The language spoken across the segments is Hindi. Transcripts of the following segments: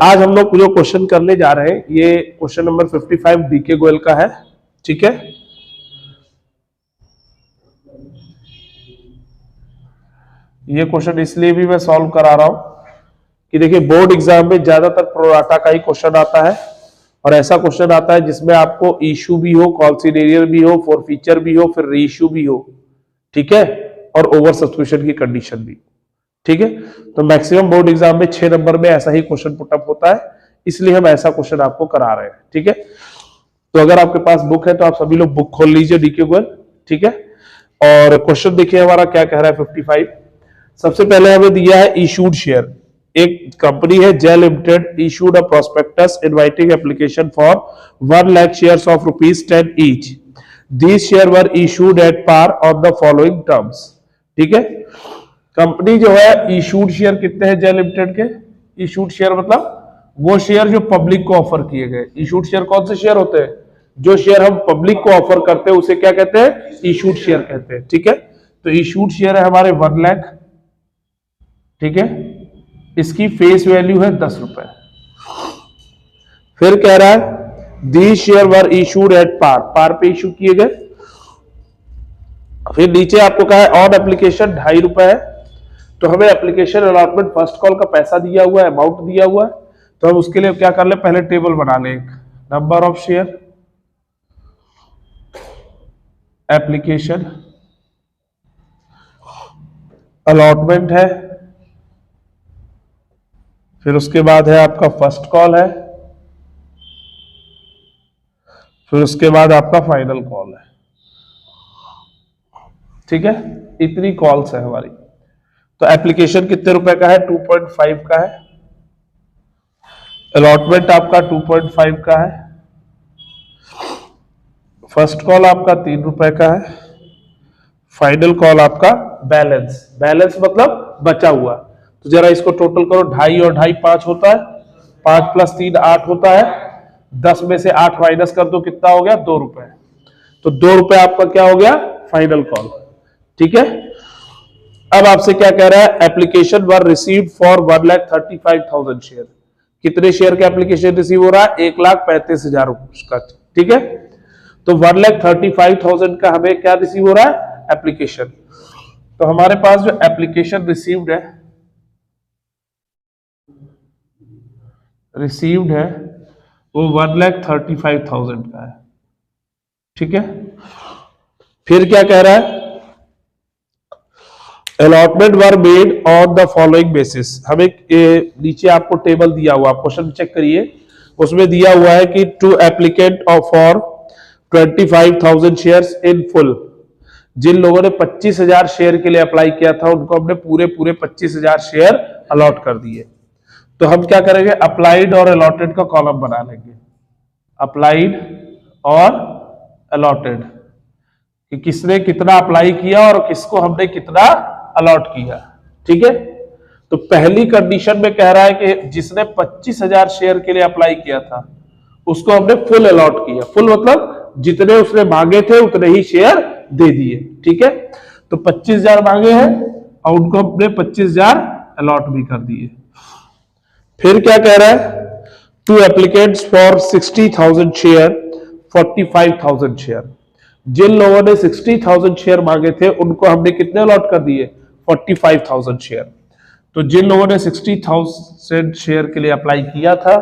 आज हम लोग जो क्वेश्चन करने जा रहे हैं ये क्वेश्चन नंबर 55 डीके गोयल का है। ठीक है, ये क्वेश्चन इसलिए भी मैं सॉल्व करा रहा हूं कि देखिए बोर्ड एग्जाम में ज्यादातर प्रोराटा का ही क्वेश्चन आता है और ऐसा क्वेश्चन आता है जिसमें आपको इशू भी हो, कॉन्सिडरेरियर भी हो, फॉरफीचर भी हो, फिर रीइश्यू भी हो। ठीक है, और ओवर सब्सक्रिप्शन की कंडीशन भी। ठीक है, तो मैक्सिमम बोर्ड एग्जाम में 6 नंबर में ऐसा ही क्वेश्चन पुटअप होता है, इसलिए हम ऐसा क्वेश्चन आपको करा रहे हैं। ठीक है, तो अगर आपके पास बुक है तो आप सभी लोग बुक खोल लीजिए डीके गोयल। ठीक है, और क्वेश्चन देखिए हमारा क्या कह रहा है 55। सबसे पहले हमें दिया है इशूड शेयर। एक कंपनी है Gel limited issued a prospectus inviting application for 1 lakh shares of ₹10 each. These share were issued at par on the following terms. ठीक है, कंपनी जो है इशूड शेयर कितने हैं जेल लिमिटेड के? इशूड शेयर मतलब वो शेयर जो पब्लिक को ऑफर किए गए। इशूड शेयर कौन से शेयर होते हैं? जो शेयर हम पब्लिक को ऑफर करते हैं उसे क्या कहते हैं? इशूड शेयर कहते हैं। ठीक है, तो इशूड शेयर है हमारे 1 लाख। ठीक है, इसकी फेस वैल्यू है 10 रुपए। फिर कह रहा है these share were issued at par, par पे इशू किए गए। फिर नीचे आपको कहा है ऑन एप्लीकेशन 2.5 रुपए है, तो हमें एप्लीकेशन अलॉटमेंट फर्स्ट कॉल का पैसा दिया हुआ है, अमाउंट दिया हुआ है, तो हम उसके लिए क्या कर ले, पहले टेबल बना ले। Number of share, application, allotment है, फिर उसके बाद है आपका फर्स्ट कॉल है, फिर उसके बाद आपका फाइनल कॉल है। ठीक है, इतनी कॉल्स है हमारी। तो एप्लीकेशन कितने रुपए का है? 2.5 का है। अलॉटमेंट आपका 2.5 का है। फर्स्ट कॉल आपका 3 रुपए का है। फाइनल कॉल आपका बैलेंस, बैलेंस मतलब बचा हुआ। तो जरा इसको टोटल करो, 2.5 और 2.5 5 होता है, 5 + 3 8 होता है। 10 में से 8 माइनस कर दो, कितना हो गया? 2 रुपए। तो 2 रुपए आपका क्या हो गया? Final call. ठीक है, अब आपसे क्या कह रहा है? Application were received for 1,35,000 share. कितने शेयर का एप्लीकेशन रिसीव हो रहा है? 1,35,000 का। ठीक है, तो 1,35,000 का हमें क्या रिसीव हो रहा है? एप्लीकेशन। तो हमारे पास जो एप्लीकेशन रिसीव्ड है वो 1,35,000 का है। ठीक है, फिर क्या कह रहा है? Allotment were made on the following basis. हमें नीचे आपको टेबल दिया हुआ, क्वेश्चन चेक करिए, उसमें दिया हुआ है कि two applicants for 25,000 shares in full. जिन लोगों ने 25,000 शेयर के लिए अप्लाई किया था उनको हमने पूरे 25,000 शेयर अलॉट कर दिए। तो हम क्या करेंगे? अप्लाइड और अलॉटेड का कॉलम बना लेंगे। अप्लाइड और अलॉटेड, कि किसने कितना अप्लाई किया और किसको हमने कितना अलॉट किया। ठीक है, तो पहली कंडीशन में कह रहा है कि जिसने 25,000 शेयर के लिए अप्लाई किया था उसको हमने फुल अलॉट किया। फुल मतलब जितने उसने मांगे थे उतने ही शेयर दे दिए। ठीक है, तो 25,000 मांगे हैं और उनको हमने 25,000 अलॉट भी कर दिए। फिर क्या कह रहा है? To applicants for 60,000 share 45,000 share. जिन लोगों ने 60,000 शेयर मांगे थे उनको हमने कितने अलॉट कर दिए? 45,000 शेयर। तो जिन लोगों ने 60,000 शेयर के लिए अप्लाई किया था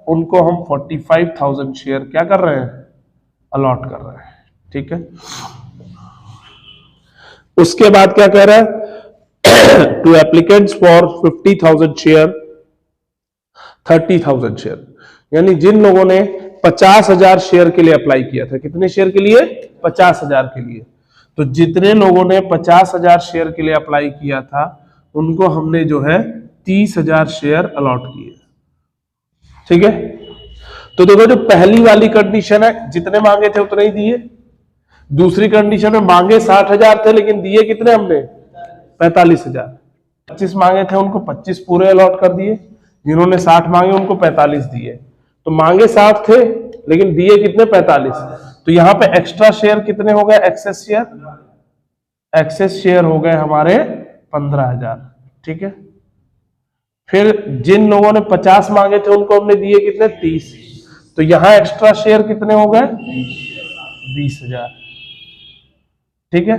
उनको हम 45,000 शेयर क्या कर रहे हैं? अलॉट कर रहे हैं। ठीक है, उसके बाद क्या कह रहा है? To applicants for 50,000 share 30,000 share. यानी जिन लोगों ने 50,000 शेयर के लिए अप्लाई किया था, कितने शेयर के लिए? 50,000 के लिए। तो जितने लोगों ने 50,000 शेयर के लिए अप्लाई किया था उनको हमने जो है 30,000 शेयर अलॉट किए। ठीक है, तो देखो जो पहली वाली कंडीशन है जितने मांगे थे उतने ही दिए। दूसरी कंडीशन में मांगे 60,000 थे लेकिन दिए कितने हमने? 45,000। 25 मांगे थे उनको 25 पूरे अलॉट कर दिए, जिन्होंने 60 मांगे उनको 45 दिए। तो मांगे 60 थे लेकिन दिए कितने? 45। तो यहां पे एक्स्ट्रा शेयर कितने हो गए? एक्सेस शेयर, एक्सेस शेयर हो गए हमारे 15,000। ठीक है, फिर जिन लोगों ने 50 मांगे थे उनको हमने दिए कितने, 30। तो यहां एक्स्ट्रा शेयर कितने हो गए, 20,000। ठीक है,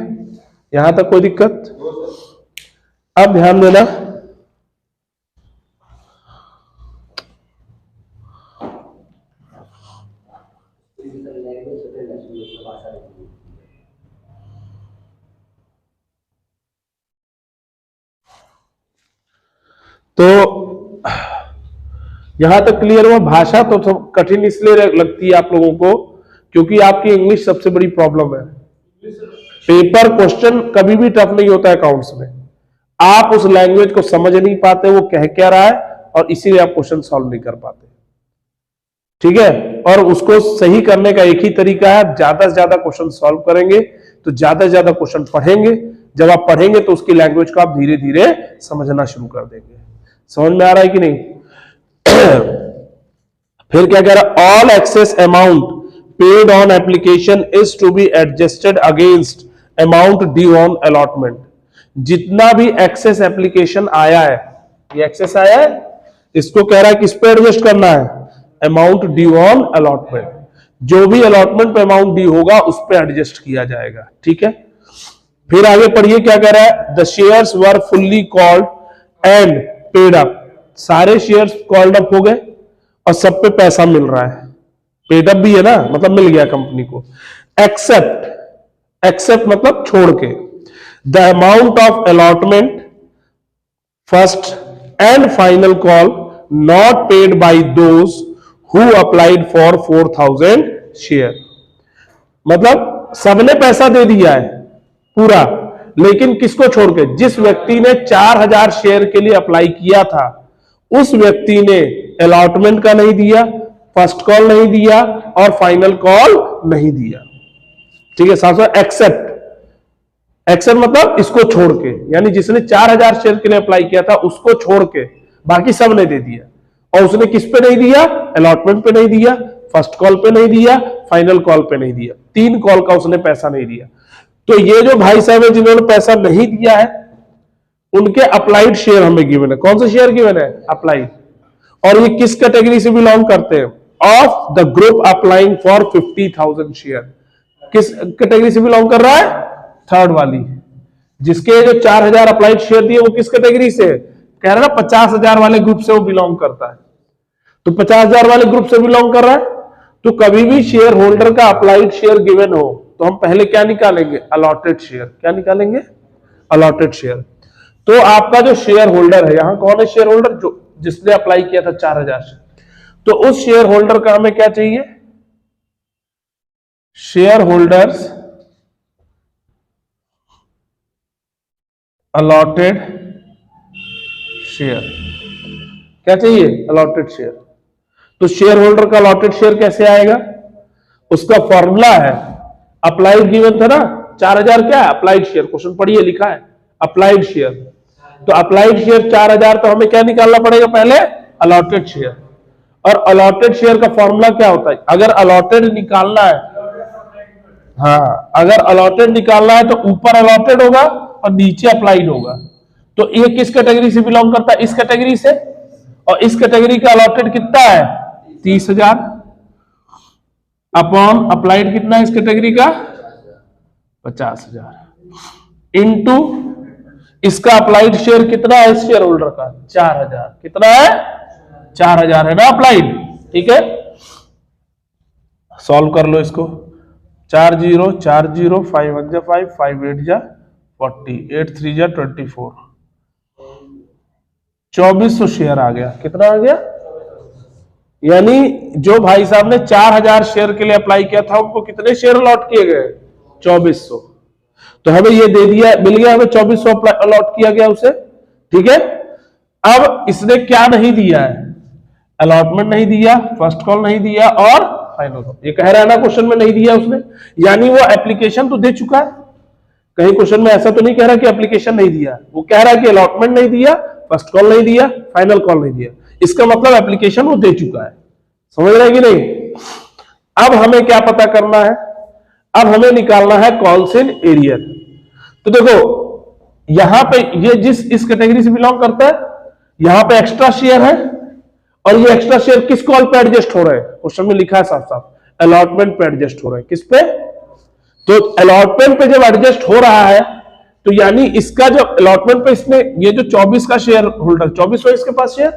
यहां तक कोई दिक्कत? अब ध्यान देना, तो यहां तक क्लियर हुआ? भाषा तो कठिन इसलिए लगती है आप लोगों को क्योंकि आपकी इंग्लिश सबसे बड़ी प्रॉब्लम है। पेपर क्वेश्चन कभी भी टफ नहीं होता है अकाउंट्स में, आप उस लैंग्वेज को समझ नहीं पाते वो कह क्या रहा है और इसीलिए आप क्वेश्चन सॉल्व नहीं कर पाते। ठीक है, और उसको सही करने का एक ही तरीका है, आप ज्यादा से ज्यादा क्वेश्चन सॉल्व करेंगे तो ज्यादा से ज्यादा क्वेश्चन पढ़ेंगे। जब आप पढ़ेंगे तो उसकी लैंग्वेज को आप धीरे धीरे समझना शुरू कर देंगे। समझ में आ रहा है कि नहीं? फिर क्या कह रहा, all excess amount paid on application is to be adjusted against amount due on allotment. जितना भी एक्सेस एप्लीकेशन आया है, ये एक्सेस आया है, इसको कह रहा है किस पे एडजस्ट करना है, अमाउंट ड्यू ऑन अलॉटमेंट। जो भी अलॉटमेंट पे अमाउंट ड्यू होगा उस पे एडजस्ट किया जाएगा। ठीक है, फिर आगे पढ़िए क्या कह रहा है, the shares were fully called and paid up. सारे शेयर्स कॉल्ड अप हो गए और सब पे पैसा मिल रहा है, पेड अप भी है ना, मतलब मिल गया कंपनी को। एक्सेप्ट, एक्सेप्ट मतलब छोड़ के, the amount of allotment first and final call not paid by those who applied for 4,000 share. मतलब सबने पैसा दे दिया है पूरा, लेकिन किसको छोड़ के, जिस व्यक्ति ने 4,000 शेयर के लिए अप्लाई किया था उस व्यक्ति ने अलॉटमेंट का नहीं दिया, फर्स्ट कॉल नहीं दिया और फाइनल कॉल नहीं दिया। ठीक है, साथ साथ एक्सेप्ट, एक्सेप्ट मतलब इसको छोड़ के, यानी जिसने 4,000 शेयर के लिए अप्लाई किया था उसको छोड़ के बाकी सब ने दे दिया। और उसने किस पे नहीं दिया, अलॉटमेंट पे नहीं दिया, फर्स्ट कॉल पे नहीं दिया, फाइनल कॉल पे नहीं दिया, 3 कॉल का उसने पैसा नहीं दिया। तो ये जो भाई साहब है जिन्होंने पैसा नहीं दिया है उनके अप्लाइड शेयर हमें गिवन है। कौन से शेयर गिवन है, अप्लाइड। और ये किस कैटेगरी से बिलोंग करते हैं, of the group applying for 50,000 share. किस कैटेगरी से बिलोंग कर रहा है, थर्ड वाली। जिसके जो 4,000 अप्लाइड शेयर दिए वो किस कैटेगरी से, कह रहा है 50,000 वाले ग्रुप से वो बिलोंग करता है। तो 50,000 वाले ग्रुप से बिलोंग कर रहा है, तो कभी भी शेयर होल्डर का अप्लाइड शेयर गिवन हो तो हम पहले क्या निकालेंगे, अलॉटेड शेयर। क्या निकालेंगे, अलॉटेड शेयर। तो आपका जो शेयर होल्डर है, यहां कौन है शेयर होल्डर, जो जिसने अप्लाई किया था 4,000 शेयर, तो उस शेयर होल्डर का हमें क्या चाहिए, शेयर होल्डर्स अलॉटेड शेयर। क्या चाहिए, अलॉटेड शेयर। तो शेयर होल्डर का अलॉटेड शेयर कैसे आएगा, उसका फॉर्मूला है, अप्लाइड गिवन था ना 4,000, क्या है अप्लाइड शेयर, क्वेश्चन पढ़िए लिखा है अप्लाइड शेयर। तो अप्लाइड शेयर 4,000, तो हमें क्या निकालना पड़ेगा, पहले अलॉटेड शेयर। और अलॉटेड शेयर का फॉर्मूला क्या होता है, अगर अलॉटेड निकालना है, हाँ अगर अलॉटेड निकालना है तो ऊपर अलॉटेड होगा और नीचे अप्लाइड होगा। तो ये किस कैटेगरी से बिलोंग करता है, इस कैटेगरी से। और इस कैटेगरी का अलॉटेड कितना है, 30,000 अपॉन अप्लाइड कितना है इस कैटेगरी का, 50,000 इंटू इसका अप्लाइड शेयर कितना है, इस शेयर होल्डर का 4,000। कितना है, 4,000 है ना अप्लाइड। ठीक है, सॉल्व कर लो इसको। 4 0 4 0 5 1 जा 5 5 8 जा 40 8 3 जा 24 2400 शेयर आ गया। कितना आ गया, यानी जो भाई साहब ने 4,000 शेयर के लिए अप्लाई किया था उनको कितने शेयर अलॉट किए गए, 2400। तो हमें ये दे दिया, मिल गया हमें 2400 अलॉट किया गया उसे। ठीक है, अब इसने क्या नहीं दिया है, अलॉटमेंट नहीं दिया, फर्स्ट कॉल नहीं दिया और फाइनल कॉल। ये कह रहा है ना क्वेश्चन में नहीं दिया उसने, यानी वो एप्लीकेशन तो दे चुका है। कहीं क्वेश्चन में ऐसा तो नहीं कह रहा कि एप्लीकेशन नहीं दिया, वो कह रहा है कि अलॉटमेंट नहीं दिया, फर्स्ट कॉल नहीं दिया, फाइनल कॉल नहीं दिया। इसका मतलब एप्लीकेशन वो दे चुका है। समझ रहे हैं कि नहीं। अब हमें क्या पता करना है, अब हमें निकालना है कॉल्स इन एरियर। तो देखो यहां पे ये जिस इस कैटेगरी से बिलोंग करता है यहां पे एक्स्ट्रा शेयर है और ये एक्स्ट्रा शेयर किस कॉल पे एडजस्ट हो रहे हैं? क्वेश्चन में लिखा है साफ साफ, अलॉटमेंट पे एडजस्ट हो रहे हैं। किस पे? तो अलॉटमेंट पे जब एडजस्ट हो रहा है तो यानी इसका जो अलॉटमेंट पे इसने ये जो 24 का शेयर होल्डर 24 हो इसके पास शेयर,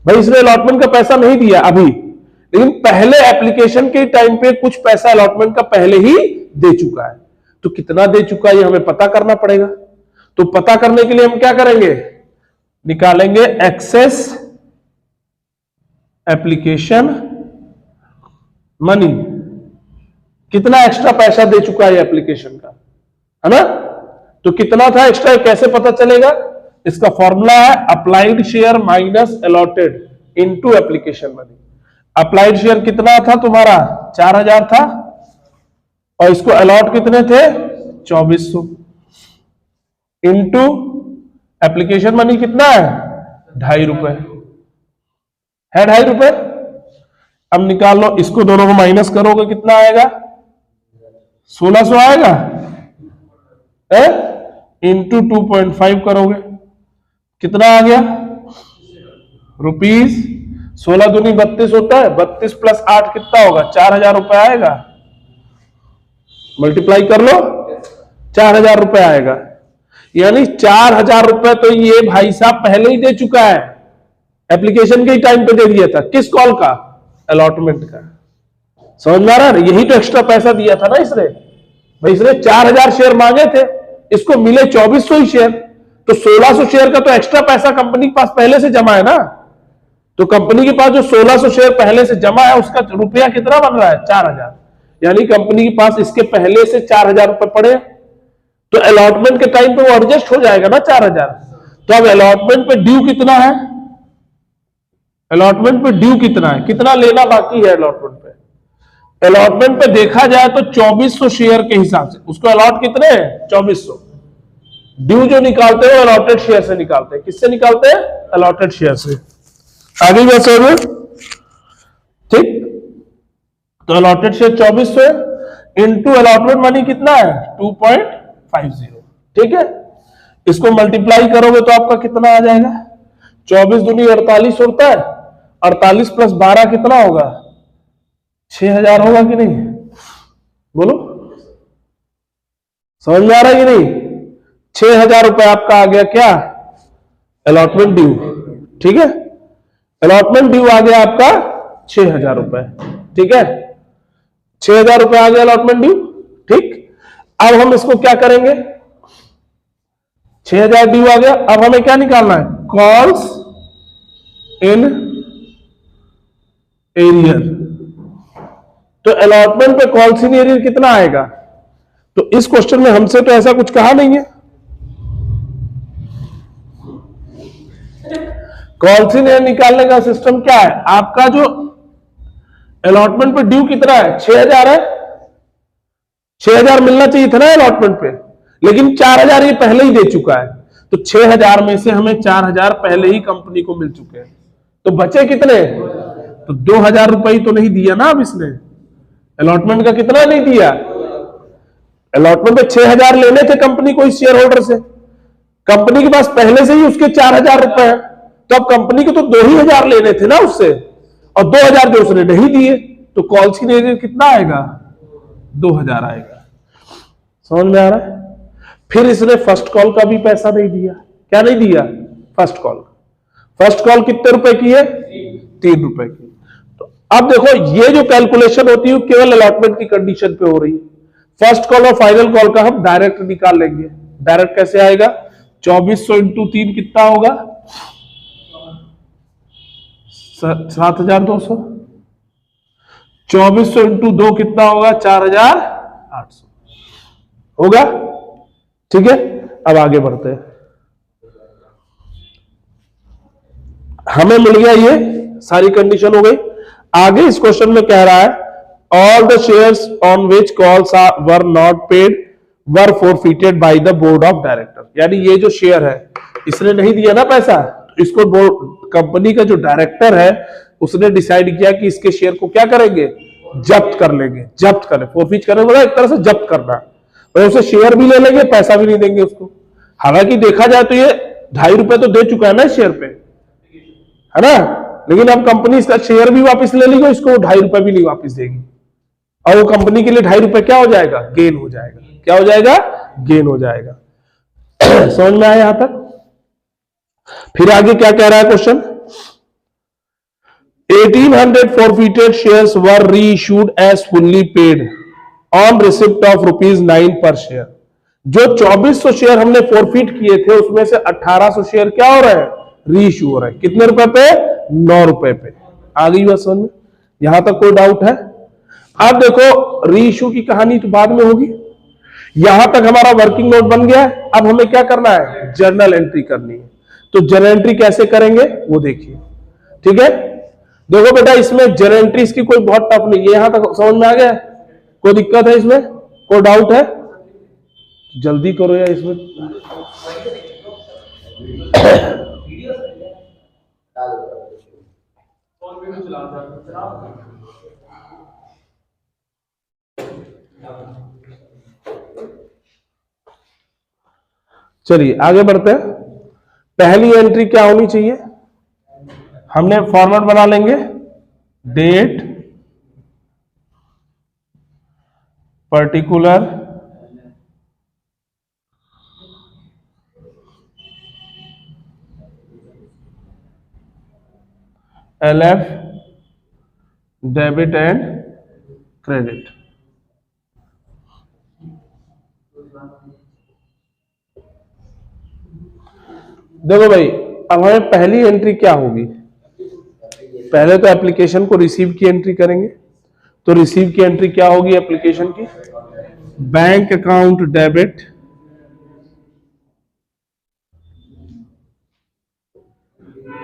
भाई इसने अलॉटमेंट का पैसा नहीं दिया अभी, लेकिन पहले एप्लीकेशन के टाइम पे कुछ पैसा अलॉटमेंट का पहले ही दे चुका है। तो कितना दे चुका है ये हमें पता करना पड़ेगा। तो पता करने के लिए हम क्या करेंगे? निकालेंगे एक्सेस एप्लीकेशन मनी, कितना एक्स्ट्रा पैसा दे चुका है एप्लीकेशन का, है ना? तो कितना था एक्स्ट्रा, कैसे पता चलेगा? इसका फॉर्मूला है applied share minus allotted into application money. Applied share कितना था तुम्हारा? 4000 था, और इसको अलॉट कितने थे? 2400 इनटू एप्लीकेशन मनी कितना है? 2.5 रुपए है, 2.5 रुपए। अब निकाल लो, इसको दोनों को माइनस करोगे कितना आएगा? 1600 आएगा, इंटू 2.5 करोगे कितना आ गया? रुपीज 16 दूनी 32 होता है, 32 प्लस 8 कितना होगा? 4000 रुपए आएगा। मल्टीप्लाई कर लो, 4000 रुपए आएगा। यानी 4000 रुपए तो ये भाई साहब पहले ही दे चुका है, एप्लीकेशन के ही टाइम पे दे दिया था। किस कॉल का? अलॉटमेंट का। समझ में आ रहा है? यही तो एक्स्ट्रा पैसा दिया था ना इसने। भाई इसने 4000 शेयर मांगे थे, इसको मिले 2400 ही शेयर, तो 1600 शेयर का तो एक्स्ट्रा पैसा कंपनी के पास पहले से जमा है ना। तो कंपनी के पास जो 1600 शेयर पहले से जमा है उसका रुपया कितना बन रहा है? 4000। यानी कंपनी के पास इसके पहले से 4000 रुपए पड़े, तो अलॉटमेंट के टाइम पे वो एडजस्ट हो जाएगा ना 4000। तो अब अलॉटमेंट पे ड्यू कितना है? अलॉटमेंट पे ड्यू कितना है? कितना लेना बाकी है अलॉटमेंट पे? अलॉटमेंट पे देखा जाए तो 2400 शेयर के हिसाब से उसको अलॉट कितने हैं? 2400। ड्यू जो निकालते हैं अलॉटेड शेयर से निकालते हैं। किससे निकालते हैं? अलॉटेड शेयर से। आगे कैसे हो? ठीक, तो अलॉटेड शेयर 2400 है, इनटू अलॉटमेंट मनी कितना है? 2.50। ठीक है, इसको मल्टीप्लाई करोगे तो आपका कितना आ जाएगा? 24 दूनी 48 होता है, 48 प्लस 12 कितना होगा? 6000 होगा कि नहीं? बोलो, समझ में आ रहा है कि नहीं? 6000 रुपए आपका आ गया क्या? Allotment due. ठीक है, अलॉटमेंट ड्यू आ गया आपका 6000 रुपए। ठीक है, 6000 रुपए आ गया अलॉटमेंट ड्यू। ठीक, अब हम इसको क्या करेंगे? 6000 ड्यू आ गया, अब हमें क्या निकालना है? Calls in arrear. तो अलॉटमेंट पे कॉल्स इन एरियर कितना आएगा? तो इस क्वेश्चन में हमसे तो ऐसा कुछ कहा नहीं है। कॉल्स इन एरियर निकालने का सिस्टम क्या है? आपका जो अलॉटमेंट पे ड्यू कितना है? 6000 है। 6000 मिलना चाहिए था ना अलॉटमेंट पे, लेकिन 4000 ये पहले ही दे चुका है। तो 6000 में से हमें 4000 पहले ही कंपनी को मिल चुके हैं, तो बचे कितने? तो 2000 रुपए ही तो नहीं दिया ना अब इसने। अलॉटमेंट का कितना नहीं दिया? अलॉटमेंट में 6000 लेने थे कंपनी को इस शेयर होल्डर से, कंपनी के पास पहले से ही उसके 4000 रुपए है, तो अब कंपनी को तो 2000 लेने थे ना उससे, और 2000 जो उसने नहीं दिए, तो कॉल्स की एरियर कितना आएगा? 2000 आएगा। समझ में आ रहा है? फिर इसने फर्स्ट कॉल का भी पैसा नहीं दिया। क्या नहीं दिया? First call. फर्स्ट कॉल कितने रुपए की है? 3 रुपए की। तो अब देखो ये जो कैलकुलेशन होती है केवल अलॉटमेंट की कंडीशन पे हो रही है। फर्स्ट कॉल और फाइनल कॉल का हम डायरेक्ट निकाल लेंगे। डायरेक्ट कैसे आएगा? 2400 इंटू 3 कितना होगा? 7200। 2400 इंटू 2 कितना होगा? 4800 होगा। ठीक है, अब आगे बढ़ते हैं। हमें मिल गया, ये सारी कंडीशन हो गई। आगे इस क्वेश्चन में कह रहा है all the shares on which calls were not paid were forfeited by the board of director. यानी ये जो शेयर है इसने नहीं दिया ना पैसा, तो इसको कंपनी का जो डायरेक्टर है उसने डिसाइड किया कि इसके शेयर को क्या करेंगे? जब्त कर लेंगे। जब्त करें, फॉरफिट करें मतलब एक तरह से जब्त करना, और उसे शेयर भी ले लेंगे, पैसा भी नहीं देंगे उसको। हालांकि देखा जाए तो ये 2.5 रुपए तो दे चुका है ना शेयर पे, है ना। लेकिन अब कंपनी इसका शेयर भी वापस ले लेगी, इसको 2.5 रुपए भी नहीं वापस देगी, और वो कंपनी के लिए 2.5 रुपए क्या हो जाएगा, गेन हो जाएगा। क्या हो जाएगा, गेन हो जाएगा। समझ में आया यहां तक। फिर आगे क्या कह रहा है question, 1800 forfeited shares were reissued as fully paid on receipt of ₹9 per share। जो 2400 शेयर हमने फॉरफिट किए थे उसमें से 1800 शेयर क्या हो रहे हैं, रीइश्यू हो रहे हैं। कितने रुपए पे, 9 रुपए पे। आ गई बात समझ में, यहां तक कोई डाउट है। अब देखो रीइश्यू की कहानी तो बाद में होगी, यहां तक हमारा वर्किंग नोट बन गया है। अब हमें क्या करना है, जर्नल एंट्री करनी है। तो जर्नल एंट्री कैसे करेंगे वो देखिए, ठीक है। देखो बेटा इसमें जर्नल एंट्री इसकी कोई बहुत टफ नहीं है, यहां तक समझ में आ गया, कोई दिक्कत है इसमें, कोई डाउट है, जल्दी करो यार इसमें। चलिए आगे बढ़ते हैं। पहली एंट्री क्या होनी चाहिए, हमने फॉर्मेट बना लेंगे, date particular LF debit and credit. देखो भाई अब हमें पहली एंट्री क्या होगी, पहले तो एप्लीकेशन को रिसीव की एंट्री करेंगे। तो रिसीव की एंट्री क्या होगी एप्लीकेशन की, bank account debit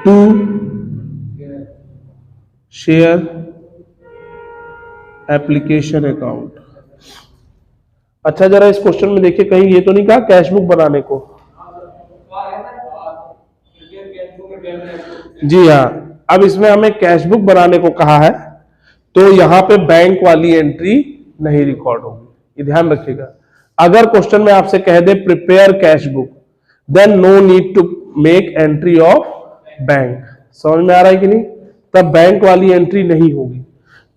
to share application account. अच्छा जरा इस क्वेश्चन में देखिए, कहीं ये तो नहीं कहा कैश बुक बनाने को, जी हाँ। अब इसमें हमें कैश बुक बनाने को कहा है, तो यहां पे बैंक वाली एंट्री नहीं रिकॉर्ड होगी, ये ध्यान रखिएगा। अगर क्वेश्चन में आपसे कह दे prepare cash book, then no need to make entry of bank. समझ में आ रहा है कि नहीं, तब बैंक वाली एंट्री नहीं होगी।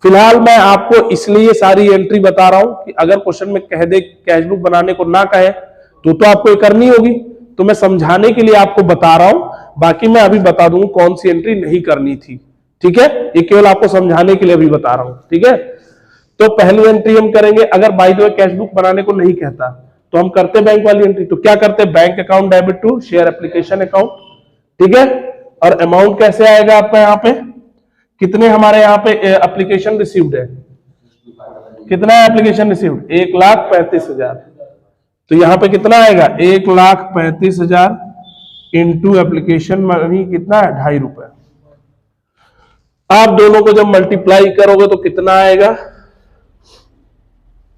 फिलहाल मैं आपको इसलिए सारी एंट्री बता रहा हूं कि अगर क्वेश्चन में कह दे कैश बुक बनाने को ना कहे तो आपको ये करनी होगी, तो मैं समझाने के लिए आपको बता रहा हूं। बाकी मैं अभी बता दूंगा कौन सी एंट्री नहीं करनी थी, ठीक है। ये केवल आपको समझाने के लिए अभी बता रहा हूं, ठीक है। तो पहली एंट्री हम करेंगे, अगर by the way cash book बनाने को नहीं कहता तो हम करते बैंक वाली एंट्री। तो क्या करते, bank account debit to share application account, ठीक है। और अमाउंट कैसे आएगा आपका, यहाँ पे कितने हमारे यहाँ पे एप्लीकेशन रिसीव्ड है, कितना है एप्लीकेशन रिसीव्ड, 1,35,000। तो यहाँ पे कितना आएगा, 1,35,000 इंटू एप्लीकेशन मनी कितना है, 2.5 रुपए। आप दोनों को जब मल्टीप्लाई करोगे तो कितना आएगा,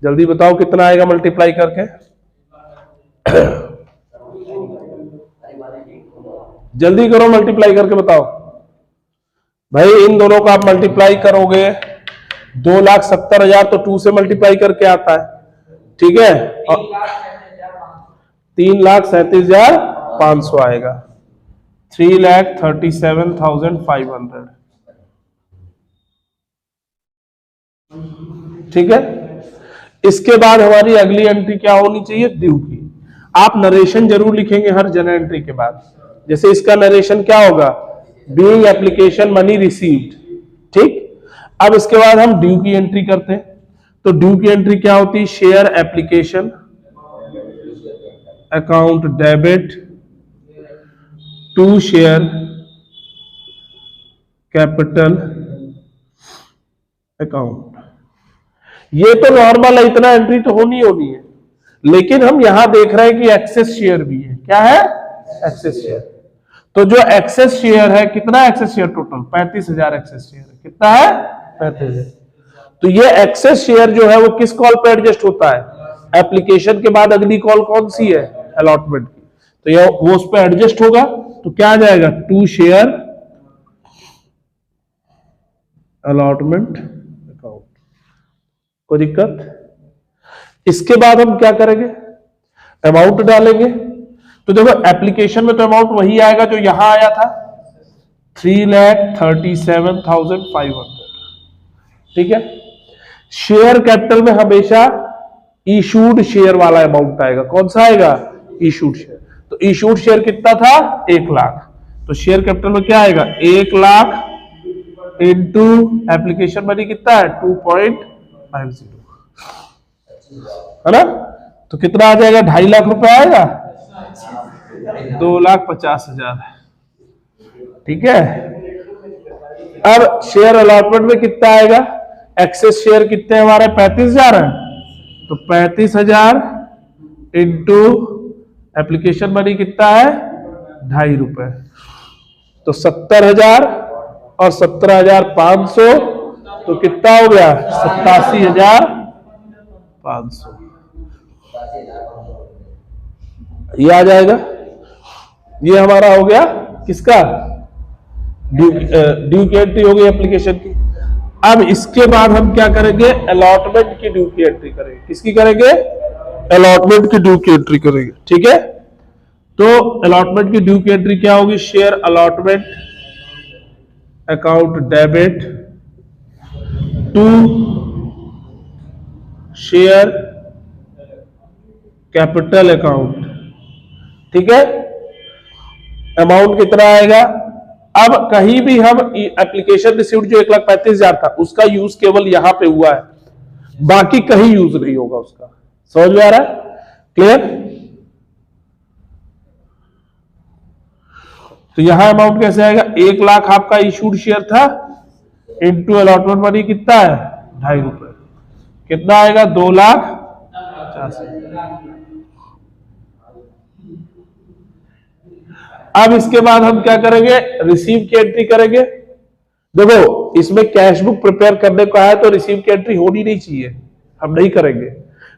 जल्दी बताओ कितना आएगा मल्टीप्लाई करके। जल्दी करो मल्टीप्लाई करके बताओ भाई। इन दोनों का आप मल्टीप्लाई करोगे 2,70,000 तो 2 से मल्टीप्लाई करके आता है, ठीक है। 3,37,500 आएगा, 3,37,500, ठीक है। इसके बाद हमारी अगली एंट्री क्या होनी चाहिए, ड्यू की। आप नरेशन जरूर लिखेंगे हर जनरल एंट्री के बाद। जैसे इसका नरेशन क्या होगा, बीइंग एप्लीकेशन मनी रिसीव्ड, ठीक। अब इसके बाद हम ड्यू की एंट्री करते हैं। तो ड्यू की एंट्री क्या होती है, share application account debit to share capital account. ये तो नॉर्मल है, इतना एंट्री तो होनी है। लेकिन हम यहां देख रहे हैं कि एक्सेस शेयर भी है। क्या है, एक्सेस शेयर। तो जो एक्सेस शेयर है, कितना access share, total 35,000 access share है। कितना है, 35,000। तो ये एक्सेस शेयर जो है वो किस कॉल पे एडजस्ट होता है, एप्लीकेशन के बाद अगली कॉल कौन सी है, अलॉटमेंट की। तो ये वो उस पर एडजस्ट होगा। तो क्या आ जाएगा, टू शेयर अलॉटमेंट अकाउंट। कोई दिक्कत। इसके बाद हम क्या करेंगे, अमाउंट डालेंगे। तो देखो एप्लीकेशन में तो अमाउंट वही आएगा जो यहां आया था, 3,37,500। ठीक है। शेयर कैपिटल में हमेशा इशूड शेयर वाला अमाउंट आएगा। कौन सा आएगा? Issued share. तो इशूड शेयर कितना था? 1,00,000। तो शेयर कैपिटल में क्या आएगा? 1,00,000 इंटू एप्लीकेशन मनी कितना है? 2.50, है ना? तो कितना आ जाएगा? 2.5 लाख रुपए आएगा। 2,50,000। ठीक है। अब शेयर अलॉटमेंट में कितना आएगा? एक्सेस शेयर कितने हमारे? 35,000 है। तो 35,000 इंटू एप्लीकेशन मनी कितना है? 2.5 रुपए। तो 70,000 और 17,500, तो कितना हो गया? 87,500। ये आ जाएगा। ये हमारा हो गया किसका? ड्यू की एंट्री हो गई एप्लीकेशन की। अब इसके बाद हम क्या करेंगे? अलॉटमेंट की ड्यू की एंट्री करेंगे। किसकी करेंगे? अलॉटमेंट की ड्यू की एंट्री करेंगे। ठीक है। तो अलॉटमेंट की ड्यू की एंट्री क्या होगी? Share allotment account debit to share capital account. ठीक है। अमाउंट कितना आएगा? अब कहीं भी हम एप्लीकेशन रिसीव्ड जो 1,35,000 था उसका यूज केवल यहां पे हुआ है, बाकी कहीं यूज नहीं होगा उसका। समझ में आ रहा है? क्लियर? तो यहां अमाउंट कैसे आएगा? 1,00,000 आपका इशूड शेयर था इंटू अलॉटमेंट मनी कितना है? 2.5 रुपए। कितना आएगा? 2,50,000। अब इसके बाद हम क्या करेंगे? रिसीव की एंट्री करेंगे। देखो, इसमें कैश बुक प्रिपेयर करने को है तो रिसीव की एंट्री होनी नहीं चाहिए, हम नहीं करेंगे,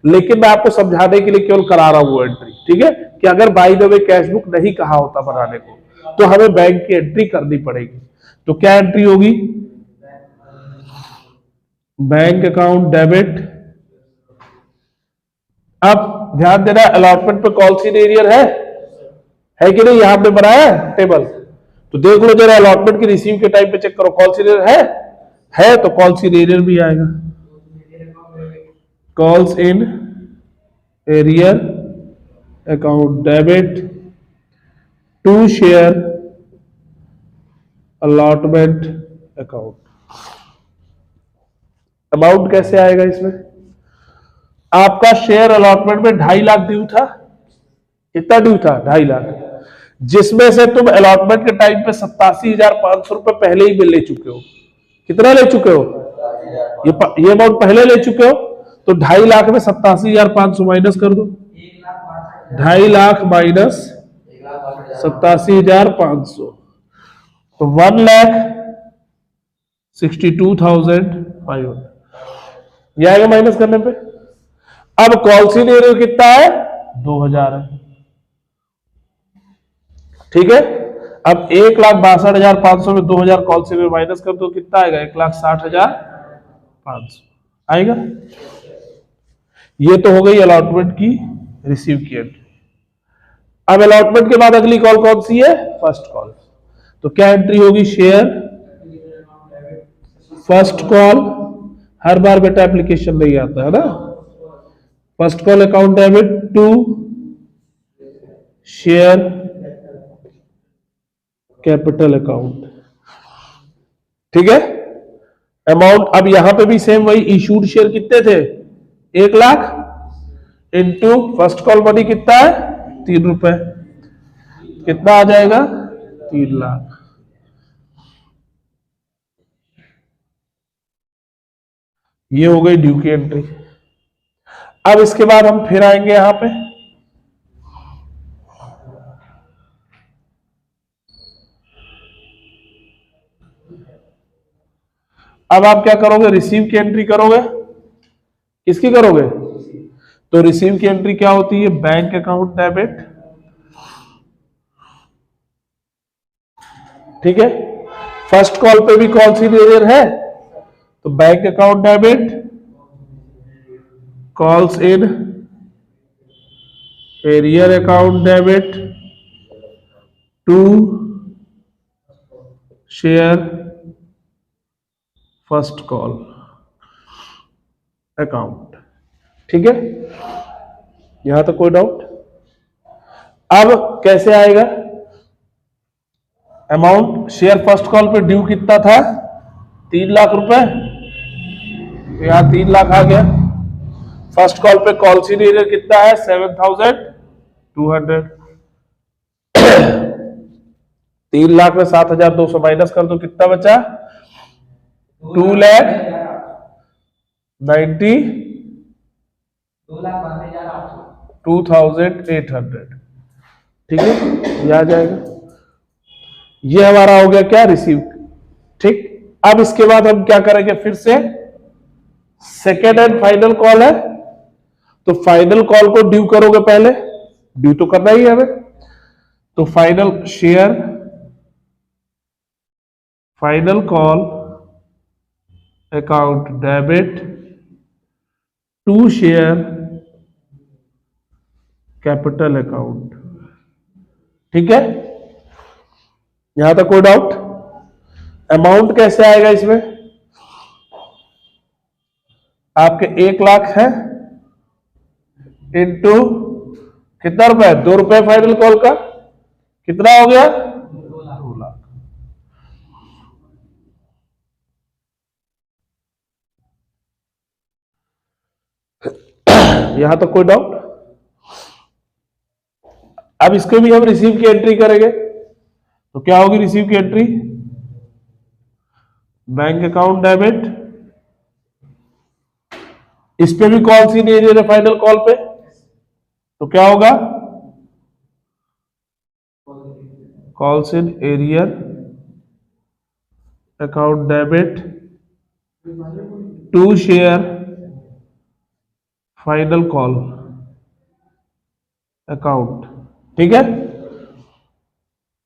लेकिन मैं आपको समझाने के लिए केवल करा रहा हूं वो एंट्री। ठीक है। कि अगर by the way cash book नहीं कहा होता बनाने को तो हमें बैंक की एंट्री करनी पड़ेगी। तो क्या एंट्री होगी? Bank account debit. अब ध्यान देना, अलॉटमेंट पे कॉल सी एरियर है कि नहीं? यहां पे बनाया है टेबल, तो देख लो जरा। अलॉटमेंट की रिसीव के टाइम पे चेक करो, कॉल सी एरियर है तो कॉल सी एरियर भी आएगा। Calls in arrear account debit to share allotment account. Amount कैसे आएगा इसमें? आपका शेयर अलॉटमेंट में 2.5 लाख ड्यू था। कितना ड्यू था? 2.5 लाख, जिसमें से तुम अलॉटमेंट के टाइम पे 87,500 रुपए पहले ही बिल ले चुके हो। कितना ले चुके हो? ये अमाउंट पहले ले चुके हो। तो 2.5 लाख में 87,500 माइनस कर दो। 2.5 लाख माइनस 87,500, तो 1,62,500 ये आएगा माइनस करने पे। अब कॉल्सी एरियर कितना है? 2,000 है। ठीक है। अब 1,62,500 में 2,000 कॉल्सी एरियर माइनस कर दो, कितना आएगा? 1,60,500 आएगा। ये तो हो गई अलॉटमेंट की रिसीव की एंट्री। अब अलॉटमेंट के बाद अगली कॉल कौन सी है? First call. तो क्या एंट्री होगी? Share first call. हर बार बेटा एप्लीकेशन नहीं आता है ना। First call account debit to share capital account. ठीक है। अमाउंट अब यहां पे भी सेम वही, इशूड शेयर कितने थे? 1,00,000 इंटू फर्स्ट कॉल मनी कितना है? 3 रुपए। कितना आ जाएगा? 3 लाख। ये हो गई ड्यू की एंट्री। अब इसके बाद हम फिर आएंगे यहां पे, अब आप क्या करोगे? रिसीव की एंट्री करोगे। किसकी करोगे? तो रिसीव की एंट्री क्या होती है? Bank account debit. ठीक है। फर्स्ट कॉल पे भी कॉल सी एरियर है, तो bank account debit calls in arrear account debit to share first call account. ठीक है, यहां तक कोई डाउट? अब कैसे आएगा अमाउंट? शेयर फर्स्ट कॉल पे ड्यू कितना था? 3 लाख रुपए, तो यहां 3 लाख आ गया। फर्स्ट कॉल पे कॉल सीनियर कितना है? 7,200। 3 लाख में 7,200 माइनस कर दो, कितना बचा? 2,92,800। ठीक है, ये आ जाएगा। ये हमारा हो गया क्या? रिसीव। ठीक, अब इसके बाद हम क्या करेंगे? फिर से सेकेंड एंड फाइनल कॉल है, तो फाइनल कॉल को ड्यू करोगे पहले, ड्यू तो करना ही है हमें। तो final share final call account debit to share capital account. ठीक है, यहां तक कोई डाउट? अमाउंट कैसे आएगा इसमें? आपके 1 लाख है इंटू कितना रुपए? 2 रुपए फाइनल कॉल का, कितना हो गया? 2 लाख। यहां तक कोई डाउट? अब इसको भी हम रिसीव की एंट्री करेंगे, तो क्या होगी रिसीव की एंट्री? बैंक अकाउंट डेबिट, इस पे भी कॉल सी नहीं दे रहे फाइनल कॉल पे, तो क्या होगा? Calls in arrear account debit to share final call account. ठीक है,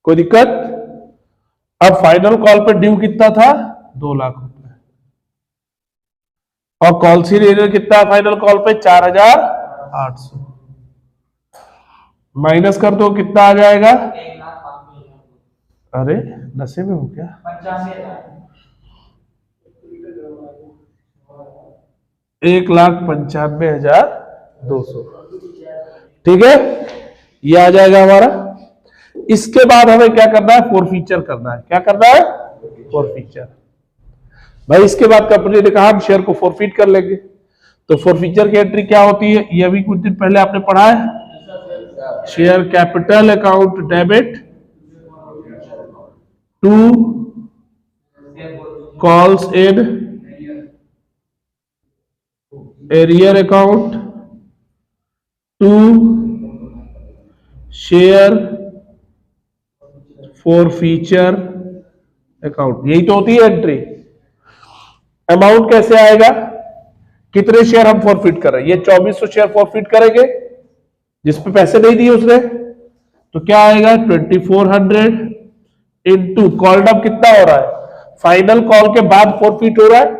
कोई दिक्कत? अब फाइनल कॉल पे ड्यू कितना था? 2 लाख रुपए, और कॉल सी एरियर कितना फाइनल कॉल पे? 4,800। माइनस कर दो, कितना आ जाएगा? अरे नशे में हो क्या? 1,95,200। ठीक है, ये आ जाएगा हमारा। इसके बाद हमें क्या करना है? फोरफीचर करना है। क्या करना है? फोरफीचर। भाई इसके बाद कंपनी ने कहा हम शेयर को फोरफीट कर लेंगे, तो फोरफीचर की एंट्री क्या होती है? ये अभी कुछ दिन पहले आपने पढ़ा है, share capital account debit to calls in arrear account to share forfeiture account. यही तो होती है एंट्री। अमाउंट कैसे आएगा? कितने शेयर हम फॉरफिट कर रहे हैं? ये 2400 शेयर फॉरफिट करेंगे जिसपे पैसे नहीं दिए उसने, तो क्या आएगा? 2400 इंटू कॉल्ड अप कितना हो रहा है? फाइनल कॉल के बाद फॉरफिट हो रहा है,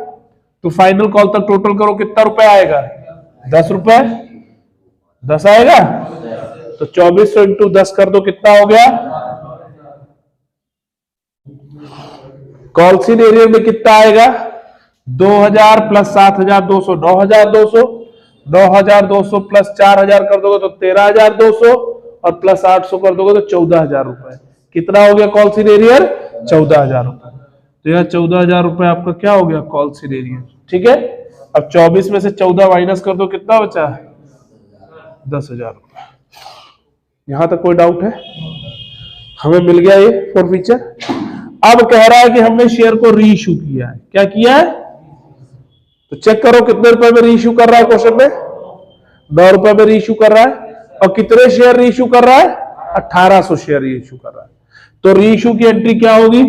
तो फाइनल कॉल तक टोटल करो, कितना रुपए आएगा? 10 रुपए। 10 आएगा, तो 2400 इंटू 10 कर दो, कितना हो गया? कॉल्सिन एरिया में कितना आएगा? 2000 प्लस 7,200 9,200, 9,200 प्लस 4,000 कर दोगे तो 13,200, और प्लस 800 कर दोगे तो 14,000 रुपए। कितना हो गया कॉल्सिन एरियर? 14,000 रुपए। तो यह 14,000 रुपए आपका क्या हो गया? कॉल्सिन एरियर। ठीक है, अब 24 में से 14 माइनस कर दो, कितना बचा? 10,000 रुपए। यहां तक कोई डाउट है? हमें मिल गया ये फॉरफीचर। अब कह रहा है कि हमने शेयर को री इशू किया है। क्या किया है? तो चेक करो कितने रुपए में री इशू कर रहा है क्वेश्चन में? 9 रुपए में री इशू कर रहा है। और कितने शेयर री इशू कर रहा है? 1,800 शेयर री इशू कर रहा है। तो री इशू की एंट्री क्या होगी?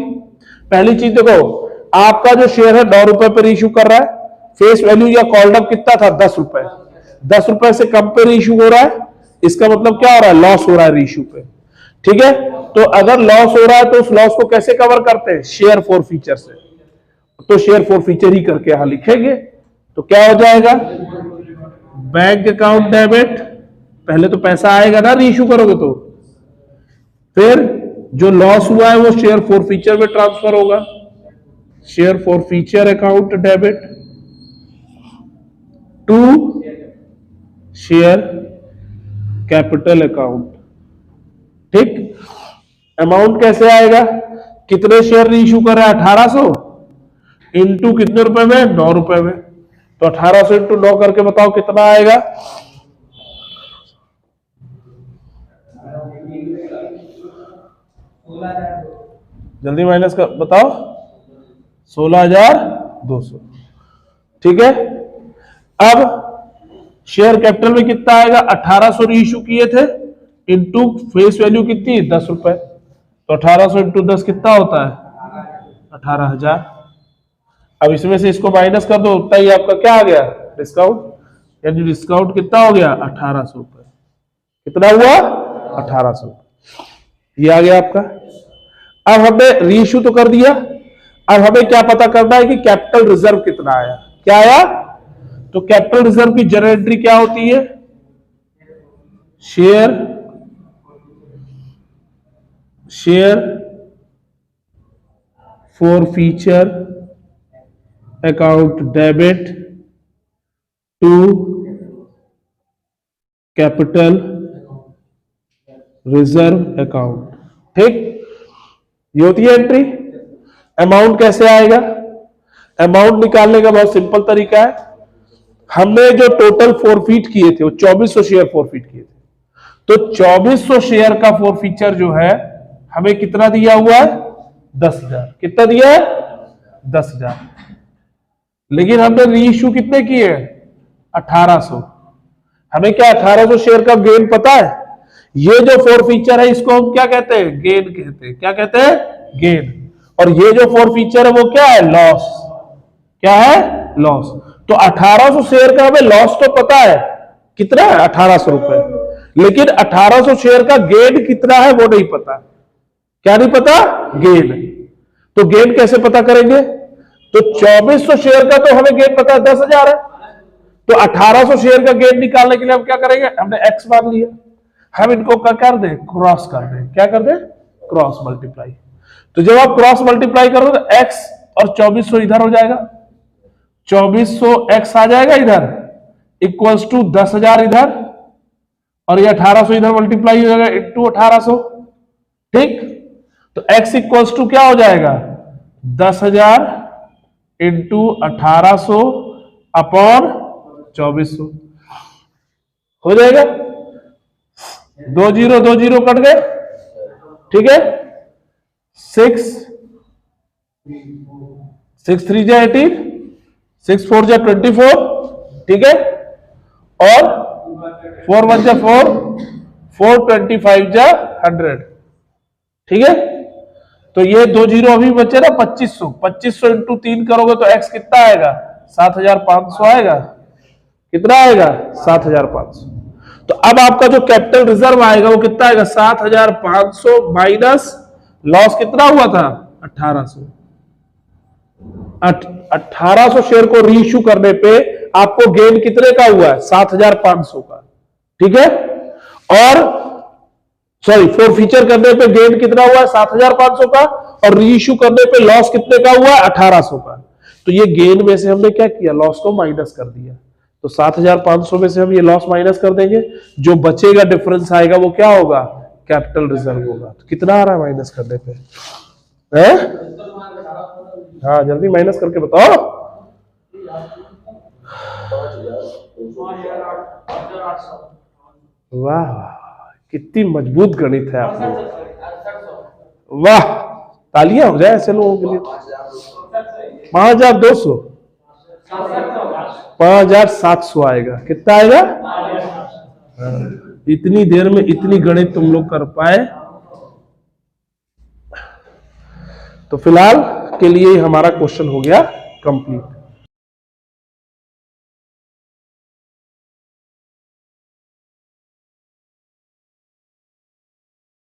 पहली चीज देखो, आपका जो शेयर है 9 रुपए पर री इशू कर रहा है, फेस वैल्यू या कॉल्ड अप कितना था? 10 रुपए। 10 रुपए से कम पे री इशू हो रहा है, इसका मतलब क्या हो रहा है? लॉस हो रहा है री इशू पे। ठीक है, तो अगर लॉस हो रहा है तो उस लॉस को कैसे कवर करते हैं? शेयर फॉरफीचर से। तो शेयर फॉरफीचर ही करके यहां लिखेंगे, तो क्या हो जाएगा? बैंक अकाउंट डेबिट, पहले तो पैसा आएगा ना री इशू करोगे तो, फिर जो लॉस हुआ है वो शेयर फॉरफीचर में ट्रांसफर होगा, share forfeiture account debit to share capital account. ठीक, अमाउंट कैसे आएगा, कितने शेयर रीइश्यू कर रहा है 1800 इंटू कितने रुपए में, 9 रुपए में। तो 1800 इंटू 9 करके बताओ कितना आएगा, जल्दी माइनस कर बताओ, 16,200। ठीक है, अब शेयर कैपिटल में कितना आएगा, 1800 रीइश्यू किए थे इंटू फेस वैल्यू कितनी 10 रुपए, तो 1800 इंटू 10 कितना होता है 18,000। अब इसमें से इसको माइनस कर दो, उतना ही आपका क्या आ गया डिस्काउंट, यानी डिस्काउंट कितना हो गया 1800 रुपए। कितना हुआ 1800, ये आ गया आपका। अब हमने रीइश्यू तो कर दिया, अब हमें क्या पता करना है कि कैपिटल रिजर्व कितना आया। क्या आया, तो कैपिटल रिजर्व की जनरल एंट्री क्या होती है, share forfeiture account debit to capital reserve account. ठीक, ये होती है एंट्री। अमाउंट कैसे आएगा, अमाउंट निकालने का बहुत सिंपल तरीका है, हमने जो टोटल फॉरफीट किए थे वो 2400 शेयर फॉरफीट किए थे, तो 2400 शेयर का फॉरफीचर जो है हमें कितना दिया हुआ है 10,000। कितना दिया है 10,000, लेकिन हमने रीइश्यू कितने किए 1800। हमें क्या 1800 शेयर का गेन पता है, ये जो फॉरफीचर है इसको हम क्या कहते हैं, गेन कहते हैं। क्या कहते हैं, गेन। और ये जो फॉरफीचर है वो क्या है, लॉस। क्या है, लॉस। तो 1800 शेयर का हमें लॉस तो पता है कितना है 1800 रुपए, लेकिन 1800 शेयर का गेन कितना है वो नहीं पता। क्या नहीं पता, गेन। तो गेन कैसे पता करेंगे, तो 2400 शेयर का तो हमें गेन पता है 10,000 है, तो 1800 शेयर का गेन निकालने के लिए हम क्या करेंगे, हमने एक्स मान लिया, हम इनको क्या कर दे, क्रॉस कर दे। क्या कर दे, क्रॉस मल्टीप्लाई। तो जब आप क्रॉस मल्टीप्लाई करोगे तो एक्स और 2400 इधर हो जाएगा, 2400 एक्स आ जाएगा इधर, इक्वल्स टू 10,000 इधर, और ये 1800 इधर मल्टीप्लाई हो जाएगा इंटू 1800। ठीक, तो x इक्वल्स टू क्या हो जाएगा 10,000 इंटू 1800 अपॉन 2400 हो जाएगा। 2 जीरो कट गए। ठीक है, 6 3 जा 18, 6 4 जा 24। ठीक है, और 4 1 जा 4, 4 25 जा 100। ठीक है, तो ये 2 जीरो अभी बचे ना 2500, 2500 इंटू 3 करोगे तो x कितना आएगा 7,500 आएगा। कितना आएगा 7,500। तो अब आपका जो कैपिटल रिजर्व आएगा वो कितना आएगा 7,500 माइनस लॉस कितना हुआ था 1800। 1800 शेयर को रीइश्यू करने पे आपको गेन कितने का हुआ है 7,500 का। ठीक है, और सॉरी फॉरफीचर करने पे गेन कितना हुआ है 7,500 का, और रीइश्यू करने पे लॉस कितने का हुआ है 1800 का। तो ये गेन में से हमने क्या किया, लॉस को माइनस कर दिया। तो 7,500 में से हम ये लॉस माइनस कर देंगे, जो बचेगा डिफरेंस आएगा वो क्या होगा, कैपिटल रिजर्व होगा। तो कितना आ रहा है माइनस करने पे, है? हाँ जल्दी माइनस करके बताओ। वाह कितनी मजबूत गणित है आप लोग, वाह तालियां हो जाए ऐसे लोगों के लिए। 5,200, 5,700 आएगा। कितना आएगा, इतनी देर में इतनी गणित तुम लोग कर पाए। तो फिलहाल के लिए हमारा क्वेश्चन हो गया कंप्लीट।